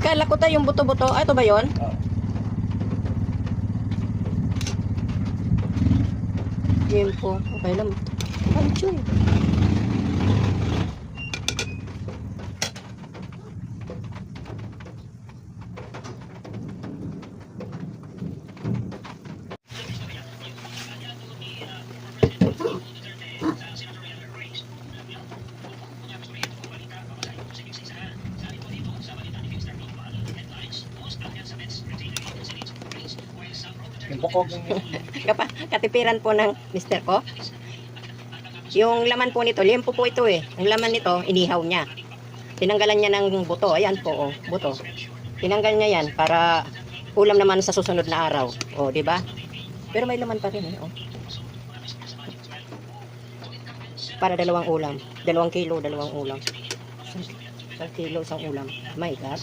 Kala ko tayo yung buto-buto. Ah, ito ba yun? Game po. Okay lang. Ay, chuy. Yung bukog. Katipiran po ng mister ko. Yung laman po nito, limpo po ito eh. Ang laman nito, inihaw niya. Tinanggalan niya ng buto. Ayan po, oh, buto. Tinanggal niya yan para ulam naman sa susunod na araw. Oh, di ba? Pero may laman pa rin eh, oh. Para dalawang ulam. 2 kilo, 2 ulam. 1 kilo, 1 ulam. My God.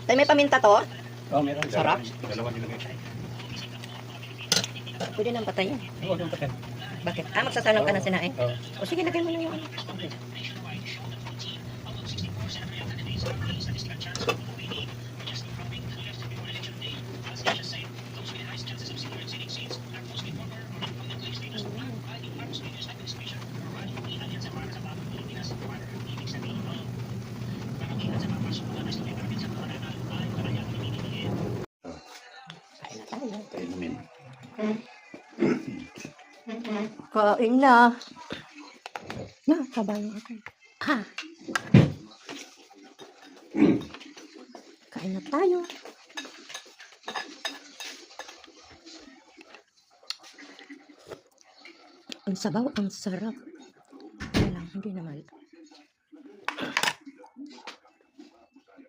Tay, may paminta to? Oh, meron. Sarap. Dalawa nilagay. Pwede nang patayin. Oo, yung patin. Bakit? Ah, magsasalang ka ng sinaing? Oo. O sige, lagay mo na yung ano. Kain na. Na, kabayo ako. Ha? Kain na tayo. Ang sabaw, ang sarap. Wala lang, hindi naman.